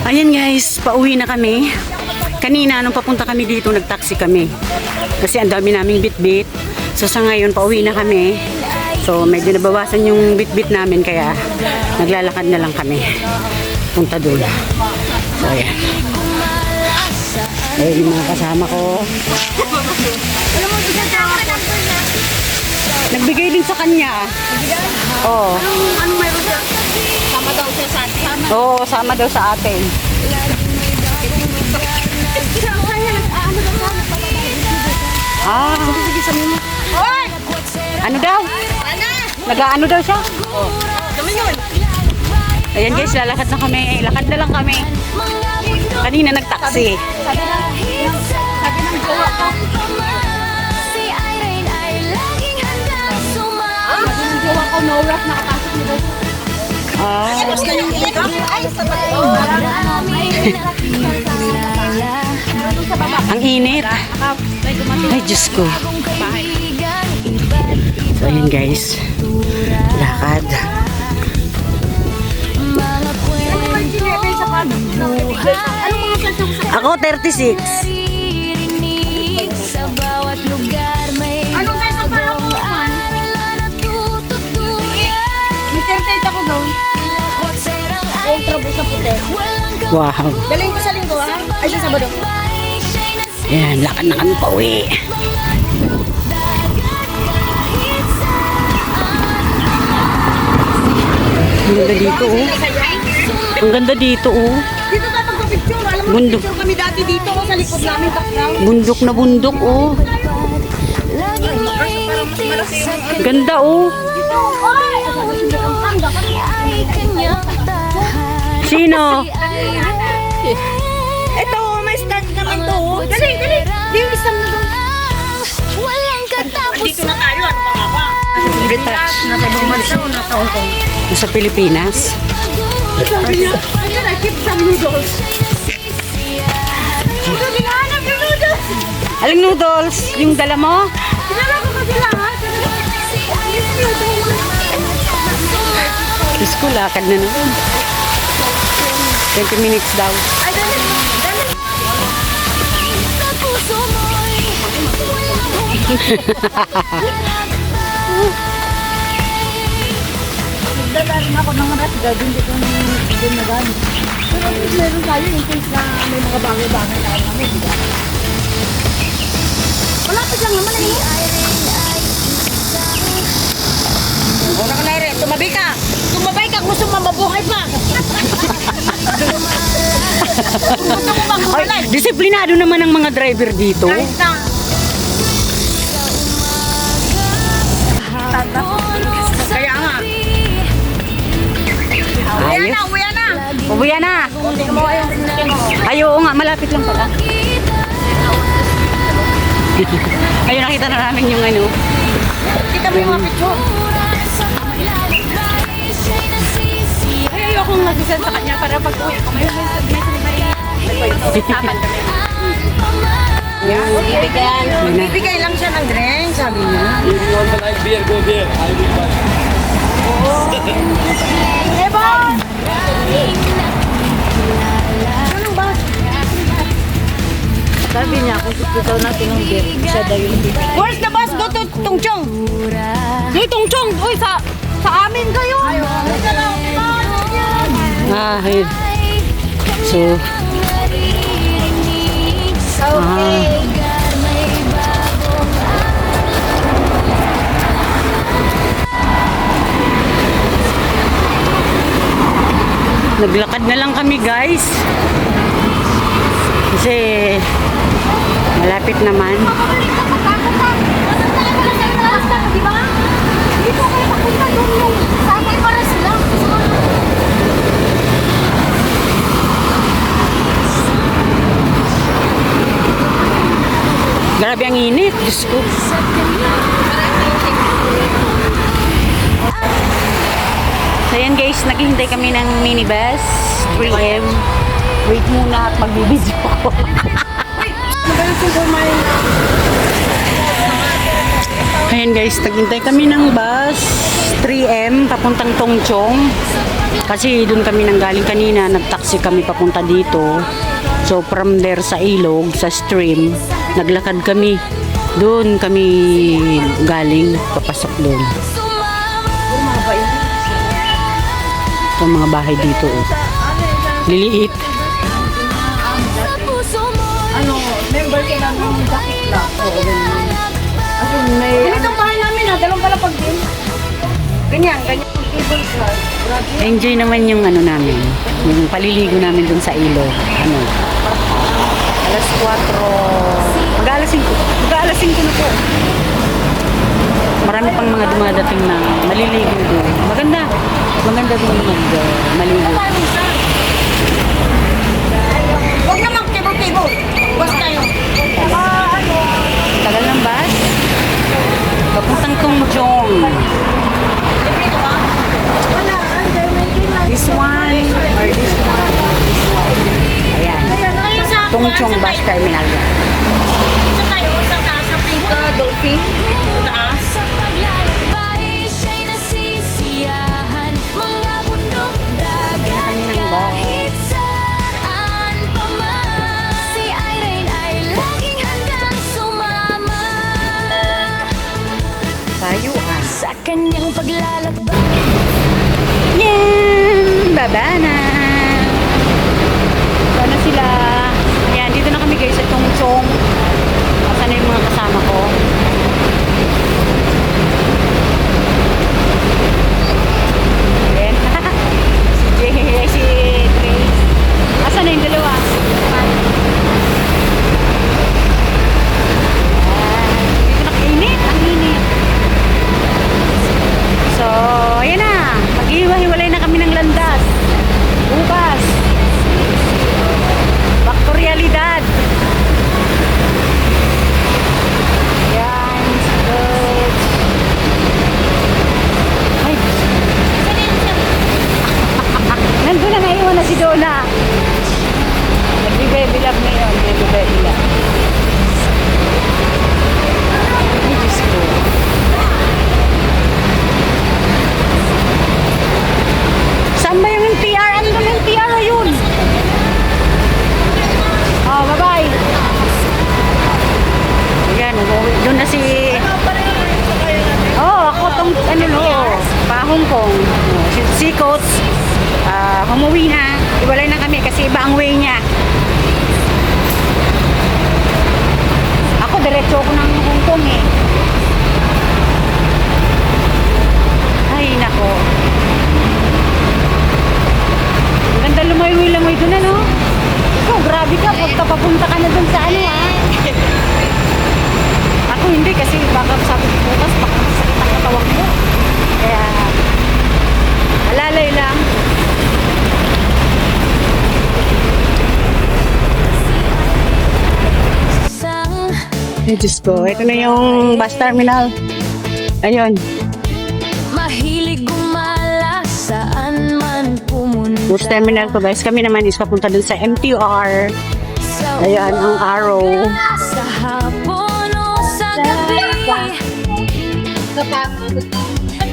Ayan guys, pauwi na kami. Kanina nung papunta kami dito, nagtaxi kami. Kasi ang dami naming bitbit. So sa ngayon, pauwi na kami. So medyo nabawasan yung bitbit namin kaya naglalakad na lang kami. Punta doon. So ayan. Ayan yung mga kasama ko. Nagbigay din sa kanya. Oo. Anong mayroon siya? Sama daw siya sa atin. Oo, sama daw sa atin. Ah. Sige, sabihin mo. Hoy! Ano daw? Ana! Nag-ano daw siya? Oh. Kami yun. Ayan guys, lalakad na kami. Lakad na lang kami. Kanina nagtaksi. Sabi ng jowa ko. Sabi ng jowa ko, no rap, nakapasok nito. Ah. Tapos na yung iyak. Ay, sabay. Ang init. Ay, Diyos ko. So, ayan guys. Lakad. Ako, 36. Anong kayo sa paramuhan? May 38 ako doon. Ultra bus na puti. Wow. Galing ko sa linggo, ha? Ay, sa Sabado. Ayan, lakad na kami pauwi. Ang ganda dito, oh. Ang ganda dito, oh. Dito tayo magpa-picture. Alam mo, Bundok. picture kami dati dito sa likod namin. Bundok na bundok, oh. Ganda, oh. Sino? Ito, may stand naman to. Dali, dali. Di yung isang na doon. Dito na tayo. Ano pa nga ba? Retouch. Nasa ibang bansa o nasa Hong Kong? Sa Pilipinas. Sabi niya, ayun, I keep some noodles. Ito, ginahanap yung noodles. Aling noodles? Yung dala mo? Sinala ko kasi lahat. Diyos ko, lakad na naman. 20 minutes daw. Ay, dali. Dali. Nagdala rin ako ng rat guard, hindi ko din nagamit. Pero meron tayo in case na may mga bagay-bagay na kami, di ba? Malapit lang naman eh. Una ka na rin, tumabi ka. Tumabay ka, gusto mo mabuhay pa. Gusto mo mabuhay. Ay, disiplinado naman ang mga driver dito. Kahit na. Kaya nga. Uwi Ayos. na, uwi na. Uwi na. Ay, oo nga, malapit lang pala. Ayun, nakita na namin yung ano. Kita mo yung mga picture. Ay, ayokong nag-send sa kanya para pag uwi ko. May sabi na si Maria. Nagpapag-usapan kami. Bibigay lang siya ng drink, sabi niya. If you want to like beer, go there. I will buy. Eba! Anong ba? Sabi niya, kung gusto daw natin ng beer, siya daw yung beer. Where's the bus? Go to Tungchong. Di Tungchong. Uy, sa amin kayo. Ah, ayun. So, naglakad na lang kami guys. Kasi malapit naman. Dito kayo papunta doon yung sakay para sila. Grabe ang init. Diyos ko. So yan guys, naghihintay kami ng minibus 3M. Wait muna at magbibideo ako. Ayan guys, naghintay kami ng bus 3M papuntang Tongchong. Kasi doon kami nanggaling kanina, nag-taxi kami papunta dito. So from there sa ilog, sa stream, naglakad kami. Doon kami galing, papasok doon. Ito mga bahay dito. Oh. Liliit. Ano, member ka na ng jacket lang. Oo, ganyan. As in, may... Ganitong bahay namin ha, dalawang palapag din. Ganyan, ganyan. Cable car. Grabe. Enjoy naman yung ano namin, yung paliligo namin dun sa ilog. Ano? Alas 4. Mag-alas 5 na po. Marami pang mga dumadating na maliligo doon. Maganda. Maganda doon maligo. Huwag naman cable-cable. Basta yun. Tagal ng bus. Papuntang Tongchong. This one or this one. Ayan. Tongchong bus terminal. Ito tayo, sa taas ng pink dolphin. Taas. Kaninang bus. Tayo ah. Sa kanyang paglalakbay. Yan! Baba na! Sana sila. Ayan, dito na kami guys sa Tongchong. Sana yung mga kasama ko. Ayan. Si Jay, si Grace. Asan na yung dalawa? Ayan. Dito na kainit. Ang init. So, ayan na. Maghiwa-hiwalay na kami ng landas. Bukas. Back to realidad. Ayan. Good. Ay. Nandun na naiwan na si Donna. Nag-baby love na yun. Nag-baby love. Ay, Diyos ko. Saan ba yung NTR? Ano yung NTR na yun? Oh, bye-bye. Ayan, doon na si... Oh, ako tong, ano no, pa-Hong Kong. Si Coach, humuwi na. Iwalay na kami kasi iba ang way niya. Ako, diretso ako ng Hong Kong eh. Ay, nako. Ang ganda lumayoy-lamoy doon, ano? Ikaw, grabe ka. Papunta ka na doon sa ano, ah. Ako hindi kasi baka sabi ko bukas, baka masakit ang katawan mo. Kaya, alalay lang. Ay, Diyos ko. Ito na yung bus terminal. Ayun. Mahilig gumala saan man pumunta. Bus terminal ko, guys. Kami naman is papunta dun sa MTR. Sa Ayan, ang arrow. sa hapon o sa gabi.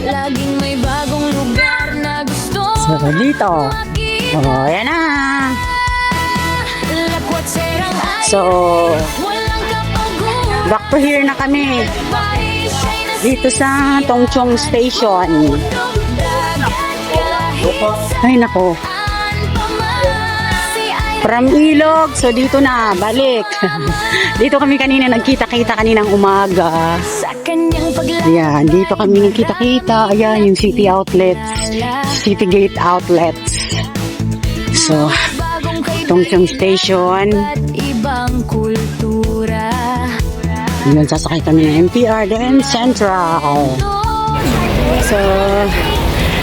Laging may bagong lugar na gusto So, dito. Oh, ayan na. Lakwat serang ay So, walang kapaguran. back to here na kami. Dito sa Tongchong Station. Ay, nako. From Ilog. So, dito na. Balik. Dito kami kanina nagkita-kita kaninang umaga. Sa kanyang paglalakbay. Ayan, dito kami nagkita-kita. Ayan, yung City Outlets. City Gate Outlets. So, Tongchong Station. At ibang kultura. Yun, sasakay kami ng MTR then Central. So,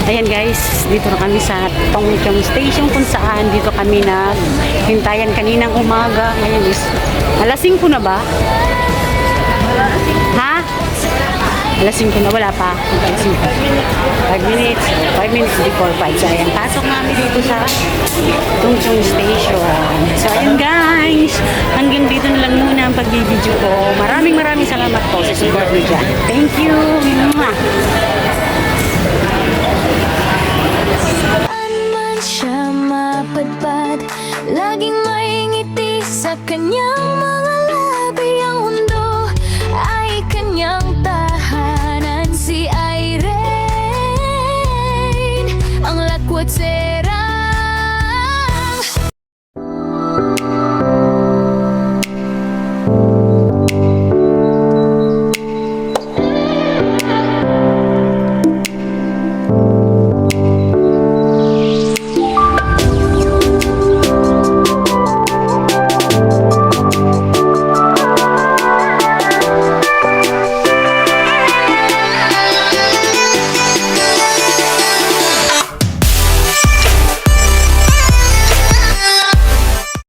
ayan guys, dito na kami sa Tongchong Station kung saan dito kami naghintayan kaninang umaga. Ngayon is, alas 5 na ba? Ha? Alas 5 na, wala pa. Alas 5. 5 minutes. 5 minutes before 5. So, ayan, pasok namin dito sa Tongchong Station. So, ayan guys, hanggang dito na lang muna ang pagbibideo ko. Maraming salamat po sa support niyo dyan. Thank you. Mwah. Saan man siya mapadpad, laging may ngiti sa kanyang mga labi. Ang mundo ay kanyang tahanan. Si Irene, ang lakwat